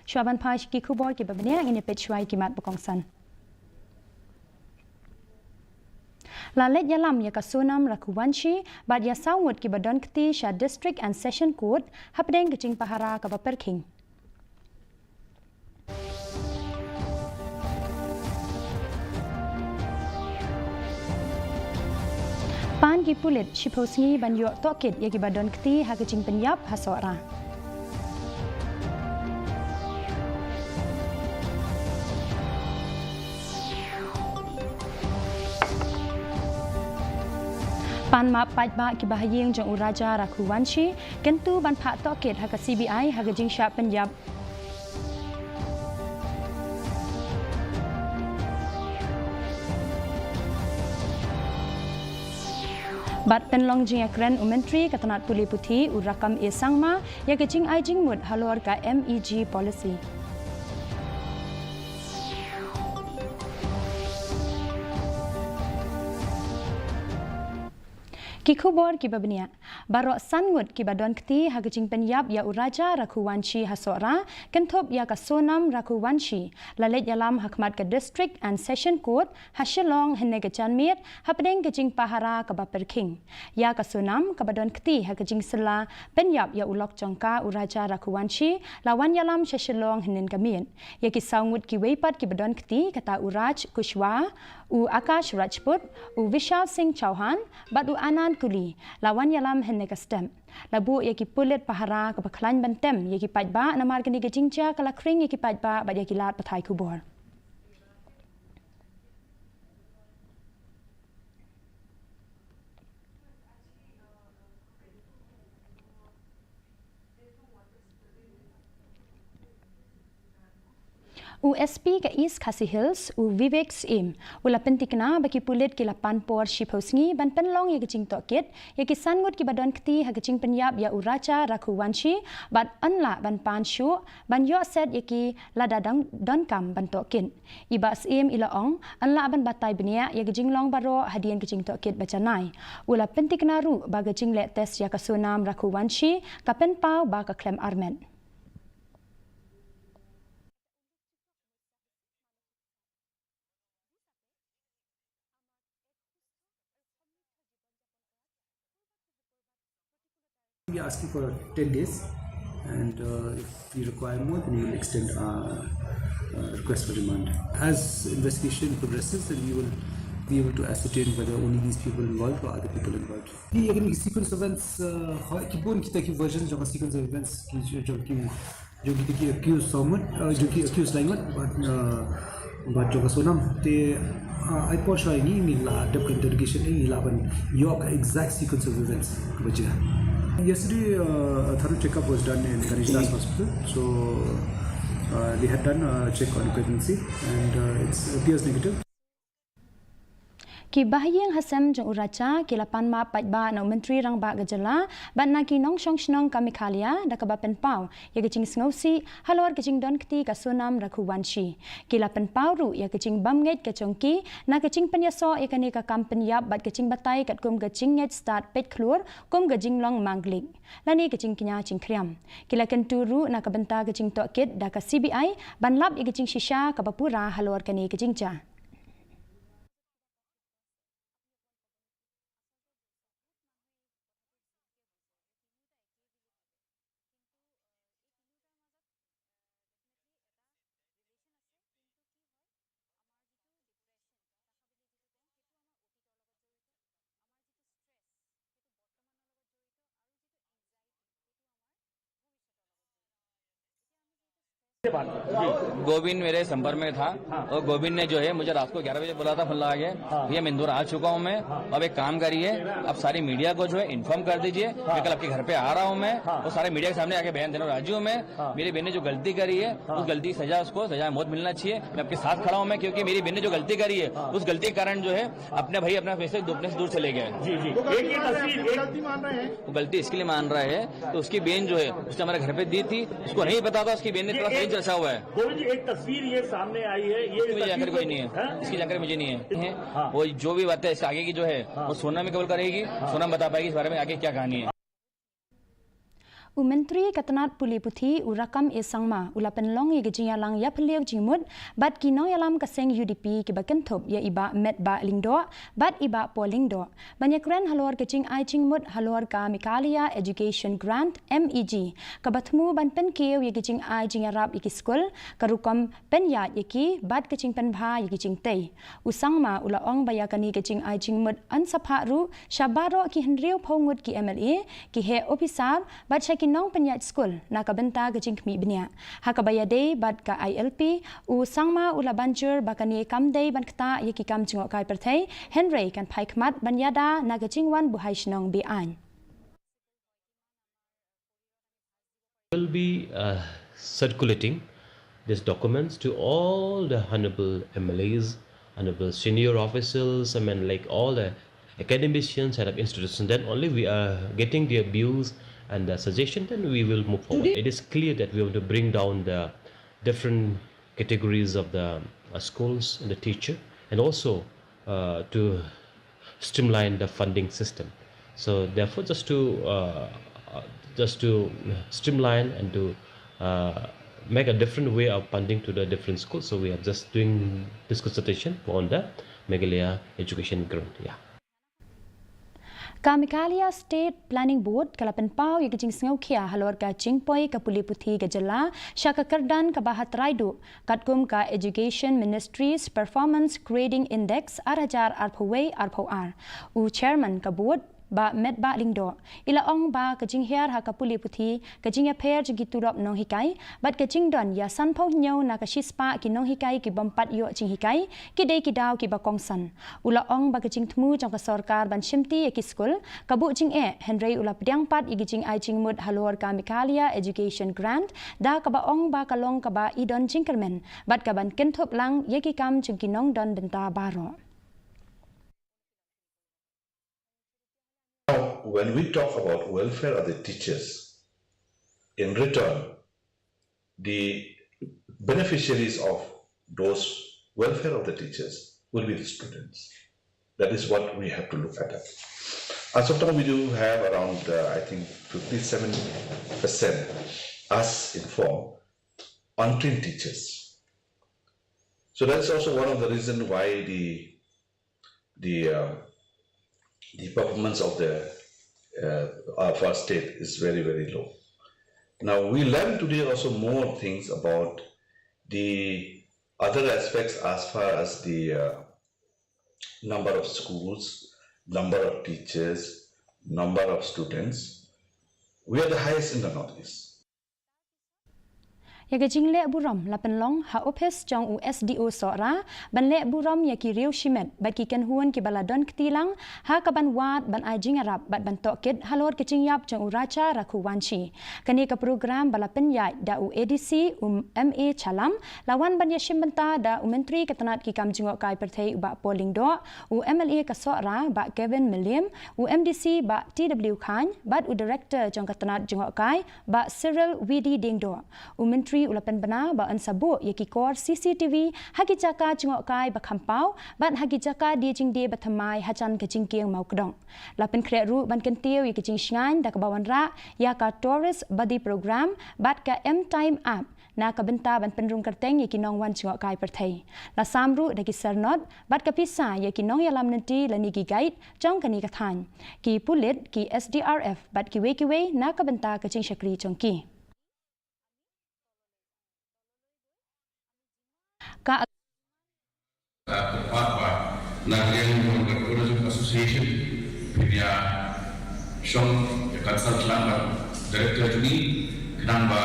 Shuaban Pash ki kubor ki babne ini pechwai ki mat bokongsan. Lalet yalam ya kasunam rakuwanshi bad ya sawut ki badon kti sha district and session court hapdeng kecing pahara ka baperking. Pan ki pulit shiposngi banyo tokit ya ki badon kti ha kecing penyap hasora. Pan map pajba ki bahayeng jang uraja rakuwanshi kentu ban pak tokit ha ka CBI ha ka jing sya penyap. Bat penlong jing akren umentri katanat puli puthi urakam e sangma ya ka jing ai jing mut halor ka MEG policy. Ki kubor ki babnia barok sangut ki badon kti ha kecing penyap ya uraja rakuwanshi hasora kentop ya kasonam rakuwanshi lalet yalam hakmat ke district and session court hasilong hene ke janmit hapdeng kecing pahara ka baperking ya kasonam ka badon kti ha kecing sela penyap ya ulok jongka uraja rakuwanshi lawan yalam hasilong henen kamin ya ki sangut ki weipat ki badon kti kata uraj kushwa u Akash Rajput u Vishal Singh Chauhan bat u Anand Kuli lawan yalam henne kastem labu yaki pulit pahara ka baklan bantem yaki pajba namar kini ke jingja kala kring yaki pajba bat yaki lat pathai kubor. USP ke East KHASI Hills u Vivek's Im ula pentikna bagi pulit ki lapan por shiposngi ban penlong ya kecing tokit ya ki sangut ki badon kti ha kecing penyap ya uraja rakuwanshi bat anla ban pan shu ban yo set ya ki ladadang donkam ban tokin ibas im ila ong anla ban batai benia ya kecing long baro hadian kecing tokit bacanai ula pentikna ru ba kecing le tes ya kasunam rakuwanshi kapen pau ba ka klem armen. We are asking for 10 days, and if we require more, then we will extend our request for remand. As investigation progresses, then we will be able to ascertain whether only these people involved or other people involved. The sequence of events, kita ki version जो sequence of events जो की accused someone, जो की accused language, but जो का सोनम ते I post right ni mila dep interrogation ni mila ban yok exact sequence of events वजह. Yesterday, a thorough checkup was done in Kanisdas Hospital. So they had done a check on pregnancy, and it appears negative. Ki bahayeng hasem jang uraja ki lapan ma pajba na menteri rang ba gajala ban na ki nong shong shnong ka MEGHALAYA da ka ba pen pau ya kecing sngosi halor kecing don kti ka sunam rakuwanshi ki lapan pau ru ya kecing bamnget ka chongki na kecing penyaso ya kani ka kampen yap bat kecing batai kat kum kecing nget start pet klur kum kecing long manglik lani kecing kinya cing kriam ki la kenturu na ka benta kecing tokit da ka CBI ban lap ya kecing shisha ka bapura halor kani kecing cha. Govind मेरे संपर्क में था और गोविंद ने जो है मुझे रात को 11 बजे बोला था फोन लगा के भैया मैं इंदौर आ चुका हूँ मैं अब एक काम करिए अब सारी मीडिया को जो है इन्फॉर्म कर दीजिए मैं कल आपके घर पे आ रहा हूँ मैं और सारे मीडिया के सामने आके बयान देना राजी हूँ मैं मेरी बहन ने जो गलती करी है उस गलती की सजा उसको सजा मौत मिलना चाहिए मैं आपके साथ खड़ा हूँ मैं क्योंकि मेरी बहन ने जो गलती करी है उस गलती के कारण जो है अपने भाई अपना पैसे दुपने से दूर चले गए वो गलती इसके लिए मान रहा है तो उसकी बहन जो है उसने हमारे घर पे दी थी उसको नहीं पता था उसकी बहन ने थोड़ा सही चर्चा हुआ है एक तस्वीर ये सामने आई है ये मुझे जानकारी कोई नहीं है इसकी जानकारी मुझे नहीं है वो जो भी बात है इससे आगे की जो है वो सोना में कबल करेगी सोना बता पाएगी इस बारे में आगे क्या कहानी है। Menteri Katanat Puli Puthi urakam esangma ula penlong ye gejinyalang ya peliok jimut bat kinong yalam kaseng UDP ki bakentop ya iba met ba lingdo bat iba polingdo banyak ren halor kecing ai jingmut halor ka MEGHALAYA Education Grant MEG kabatmu ban pen keu ye gejing ai jingarap iki skul karukam pen ya yeki bat kecing pen bha ye gejing tei usangma ula ong bayakani kecing ai jingmut ansapha ru shabaro ki henriu phongut ki MLA ki he officer bat kinong penyat skul nakabenta kecing kmi benia hakabayade bad ka ILP u sangma ula banjur bakani kamdei ban kta yeki kam jingok kai perthai Henry kan phaikmat banyada na kecing wan buhai shnong bi an will be circulating these documents to all the honorable MLAs, honorable senior officials, like all the academicians, head of institutions. Then only we are getting their views and the suggestion, then we will move forward. It is clear that we want to bring down the different categories of the schools and the teacher, and also to streamline the funding system. So therefore, just to streamline and to make a different way of funding to the different schools. So we are just doing this consultation on the MEGHALAYA Education Grant. Yeah. MEGHALAYA State Planning Board kalapan pau ye kecing sengau kia halor ka cingpoi ka Puli Puthi ka jela syaka kerdan ka bahat raidu katkum ka Education Ministry's Performance Grading Index arajar arpaway arpawar u chairman ka board ba met ba lingdo ila ong ba kecing hiar ha ka Puli Puthi kecing ya pair jigi turap nong hikai bat kecing don ya san pau nyau na ka shispa ki nong hikai ki bompat yo cing hikai ki dei ki daw ki ba kongsan ula ong ba kecing tmu jong ka sarkar ban shimti ki skul ka bu jing Henry ula pediang pat igi jing ai jing mud halor ka MEGHALAYA Education Grant da ka ba ong ba kalong ka ba idon jingkermen bat ka ban kentop lang ye ki kam jing ki nong don benta baro. When we talk about welfare of the teachers, in return, the beneficiaries of those welfare of the teachers will be the students. That is what we have to look at. As of now, we do have around, I think, 57% us informed untrained teachers. So that's also one of the reasons why the performance of our state is very, very low. Now, we learn today also more things about the other aspects as far as the number of schools, number of teachers, number of students. We are the highest in the Northeast. Ya kecing le buram lapen long ha opes jong USDO sora ban le buram ya ki riu shimet bat ki kan huan ki baladon ktilang ha ka ban wat ban ai jing arab bat ban tokit halor kecing yap jong uracha raku wanchi kani ka program balapen ya da ADC MA chalam lawan ban ya shimbenta da Menteri Katanat ki kam jingok kai perthai ba polling do MLA ka sora ba Kevin Milliam MDC ba TW Khan bat director jong Katanat jingok kai ba Cyril WD Dingdo Menteri ulapan bana ba an sabu yaki kor CCTV hagi jaka jingok kai ba khampau ban hagi jaka di jing de bathamai hachan ka jingkiang mau kedong lapen kre ru ban kentiu yaki jing shngan da ka bawan ra ya ka tourist body program bat ka M time app na ka benta ban penrung kerteng yaki nong wan jingok kai perthai la samru da ki sernot bat ka pisa yaki nong yalam nanti lani ki guide jong kani ka than ki pulit ki SDRF bat ki we na ka benta ka jing shakri chongki Apa Nagrian Tourism Association Media Shong Kansal Selangor Director Juni Kenamba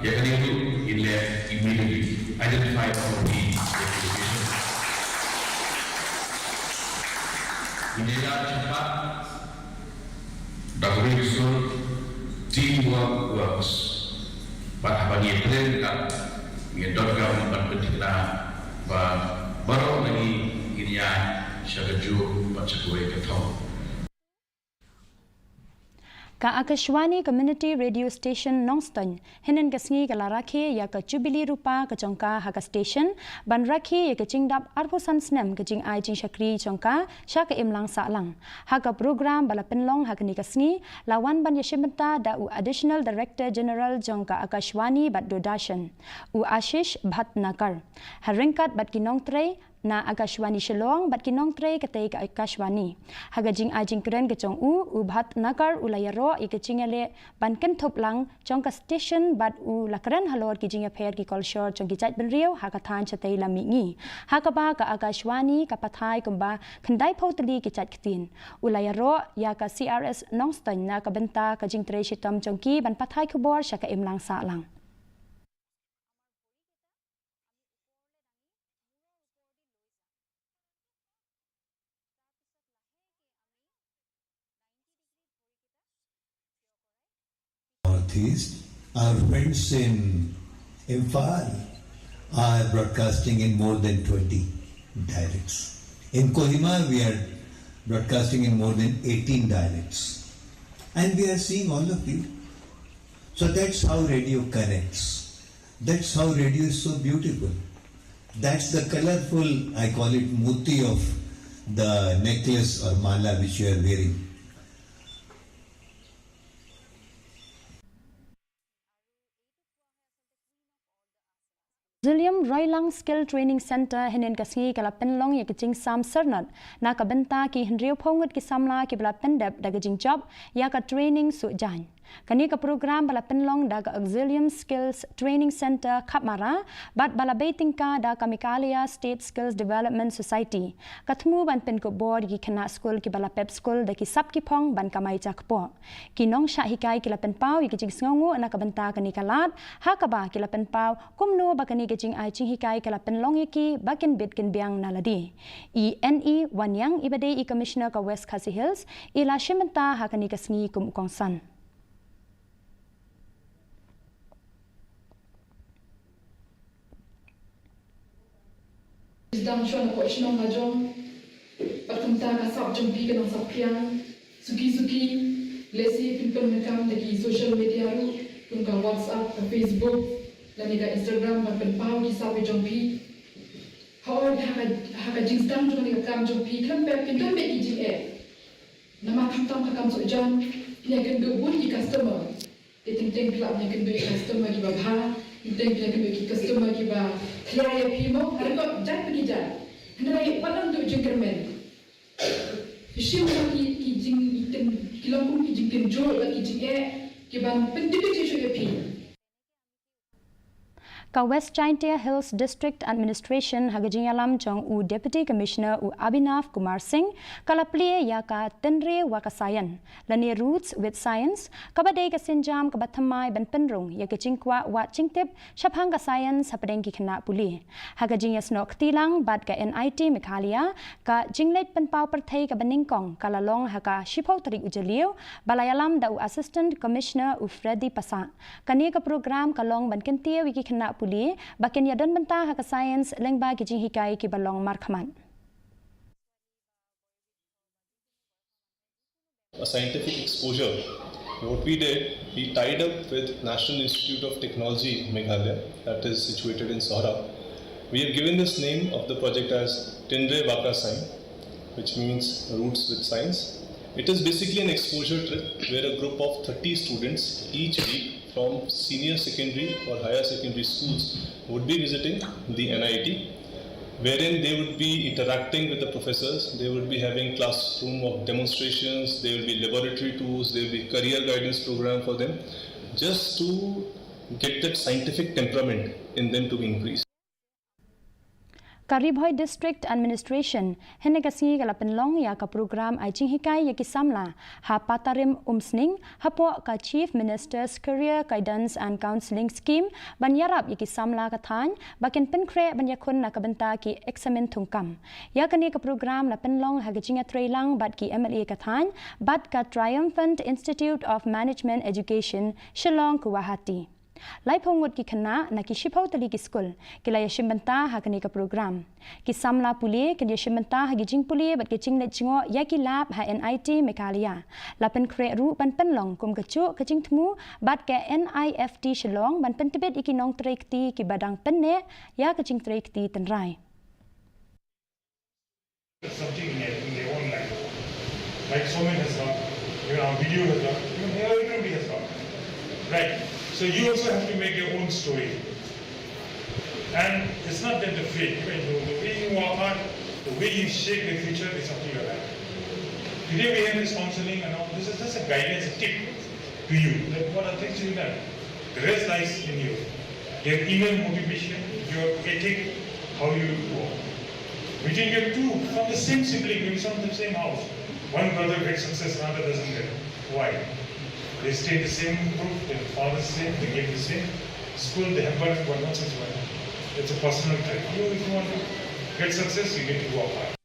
Yakani itu immediately identify our needs Media cepat Dahulu usul teamwork works Bahkan ia perintah ia dorang berpentinglah baru lagi ini ya syakaju baca kue ketau. Ka Akashwani Community Radio Station Nongston, Henen Gasngi Galaraki, Yaka Jubilee Rupa, Kachonka, Haka Station, Ban Raki, Yaka Jingdap, Arposan Snem, Kajing Ai Jing Shakri, Chonka, Shaka Imlang Salang. Haka program Balapenlong, Hakani Gasngi, Lawan Ban Yashimata, Da U Additional Director General Jongka Akashwani, Bat Dodashan, U Ashish Bhatnakar, Harinkat Bat Kinong Trey, na Akashwani Shillong bat kinong tre katay ka Akashwani hagajing ajing kren kachong ubhat nakar ulayaro ikachingale ban kentop lang chong ka station bat u lakran halor kijing apher ki kolshor chong kijat benriu hakathan chatay lamingi hakaba ka Akashwani kapathai kumba khandai photali kijat ktin ulayaro ya ka CRS Nongston na kabenta kajing tre shitam chongki ban pathai khubor shaka imlang sa lang. Our friends in Imphal are broadcasting in more than 20 dialects. In Kohima, we are broadcasting in more than 18 dialects. And we are seeing all of you. So that's how radio connects. That's how radio is so beautiful. That's the colorful, I call it moti of the necklace or mala which you are wearing. Zilium Roilang Skill Training Center henen kasngi kala penlong ya kicing sam sernat na kabenta ki henriu pongut ki samla ki bala pendep daga jing job ya ka training su jan kani ka program bala penlong daga Auxilium Skills Training Center Kapmara bat bala beitingka da ka MEGHALAYA State Skills Development Society kathmu ban pen ko board ki khana school ki bala pep school da ki sap ki phong ban kamai chakpo ki nong sha hikai ki la pen pau ki jing sngongu na kabenta kani kalat hakaba ki la pen pau kumno ba kani kajing ai ching hikai kala penlong yaki bakin bit kin biang naladi ENE wanyang ibade I commissioner ka West KHASI Hills ila shimenta hakani kasngi kum kongsan Sedang shona ko sino ngajong patunta ka sab jong pi kanang sapiang suki lesi pimpel mekam dagi social media ru tungka WhatsApp ka Facebook dan ika Instagram dan penpau di sabe jong pi haor haka jing sedang jong ika kam jong pi kan pe pintar be jing nama tam kam so jan nya kan be won ki customer ting club nya kan be customer ki babha ting nya kan be ki customer ki ba klaya pi mo har ko jat pi jan hendai padam do jing kermen Ishi ki jing item kilangkum ki jing tin jol ki jing ki ban pentik je pi Ka West China Hills District Administration hagajing alam chong u Deputy Commissioner u Abhinav Kumar Singh kalaplie ya ka tenre wakasayan lani roots with science kabadai ka sinjam kabathamai ban penrung ya ka chingkwa wa chingtip shaphang ka science hapadeng ki khana puli hagajing yasnok tilang bad ka NIT MEGHALAYA ka jinglet penpau perthai ka baningkong kalalong haka shipau tarik ujaliu balayalam da u Assistant Commissioner u Freddy Pasa kani ka program kalong ban kentia wiki khana puli bakin yadan benta haka science lengba ki jing hikai ki balong markhaman a scientific exposure. What we did, we tied up with National Institute of Technology Meghalaya that is situated in Sohra. We have given this name of the project as Tindre Waka Sign, which means roots with science. It is basically an exposure trip where a group of 30 students each week from senior secondary or higher secondary schools would be visiting the NIT, wherein they would be interacting with the professors, they would be having classroom of demonstrations, there will be laboratory tours, there will be career guidance program for them, just to get that scientific temperament in them to be increased. Karibhoy District Administration henegasi kalapenlong ya ka program ai ching hikai ya kisamla ha patarim umsning hapo ka Chief Minister's Career Guidance and Counseling Scheme banyarap ya kisamla kathan bakin penkre banyakun na kabenta ki examen thungkam ya kani ka program la penlong hagajinga trailang bat ki MLA kathan bat ka Triumphant Institute of Management Education Shillong Guwahati Lai pongut ki kena na ki shipau tali ki skul ki la yashim banta ha kani ka program ki samla puli ki yashim banta ha gi jing puli bat ki jing le jingo ya ki lab ha NIT Meghalaya la pen kre ru ban pen long kum ka chu ka jing thmu bat ke NIFT Shillong ban pen tibet iki nong trekti ki badang pen ne ya ka jing trekti tan rai something in their own language. Like Somen has got, our video has got, everybody has got. Right. So you also have to make your own story. And it's not that the fake, right? The way you walk out, the way you shape the future is up to your life. Today we have this counseling and all. This is just a guidance, a tip to you. Like what are things you learn? The rest lies in you. Your inner motivation, your ethic, how you walk. Between your two, from the same sibling, maybe from the same house. One brother gets success, another doesn't get. Why? They stay in the same group, their father's same, they get the same school, they have got not such well. It's a personal trait. If you want to get success, you need to work hard.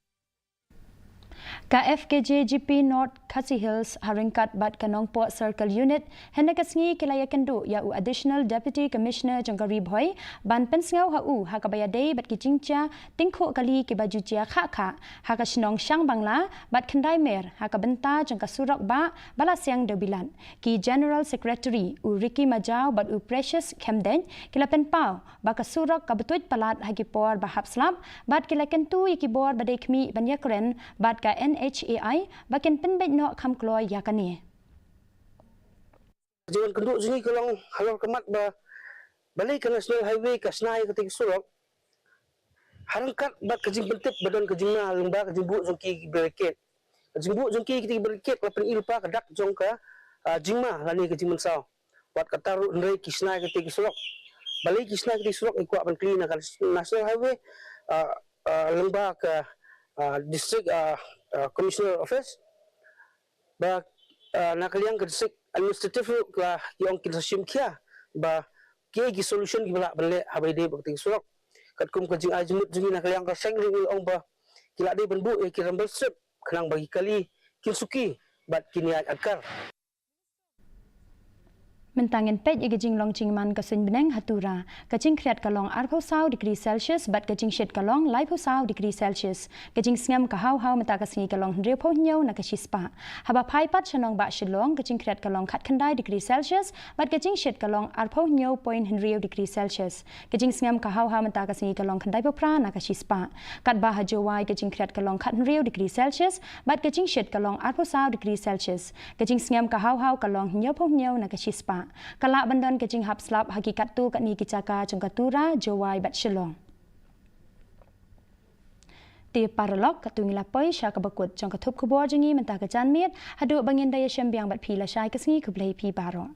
KFKJ GP North KHASI Hills haringkat bat kanong po circle unit henakasngi kilaya kendu ya u additional deputy commissioner jangkari boy ban pensngau ha u hakabaya day bat kijingcha tingkho kali ki baju chia kha kha hakasnong shang bangla bat khandai mer hakabenta jangka surak ba bala siang de bilan ki general secretary u Ricky Majau bat u precious kemden kila pen pau ba ka surak ka betuit palat hagi por ba hapslap bat kila kentu iki bor ba dekmi banyakren bat ka HAI bagian penbet nok kam keluar ya kani. Jangan kenduk sini kalau halal kemat balik ke national highway ke senai ketika surok harangkat bat kejing pentip badan kejing na lembah kejing bu jongki beriket kejing bu jongki ketika beriket lapan ilpa kedak jongka jingma lani kejing mensau buat kata ndai kisnai ketika surok balik kisnai ketika surok ikut ban clean akan national highway lembah ke district commissioner office ba nakaliang ke district administrative la yang kita simkia ba ke solution ki bala bale habai de bakti surok kat kum kajing ajmut jungi nakaliang ka sengri ong ba kila de benbu ki rambal strip kenang bagi kali kinsuki bat kini akar Mentangin pet igajing long chingman kasin beneng hatura kajing kriat kalong arphosau degree Celsius bat kajing shed kalong liphosau degree Celsius kajing sngam ka hau mata kasingi kalong repo nyau na kashispa haba phai pat chanong ba shilong kajing kriat kalong khat khandai degree Celsius bat kajing shed kalong arpho nyau point henrio degree Celsius kajing sngam ka hau mata kasingi kalong khandai popra na kashispa kat ba hajowai kajing kriat kalong khat henrio degree Celsius bat kajing shed kalong arphosau degree Celsius kajing sngam ka hau kalong nyau po nyau na kashispa kalak bandan kejing hap slap hakikat tu kat ni kicaka cengkatura jawai bat shilong. Ti paralog katungi lapoi sya kabakut cengkatup kubor jengi mentah kejan miet haduk bangin daya syambiang bat pi la syai kesengi kublai pi baro.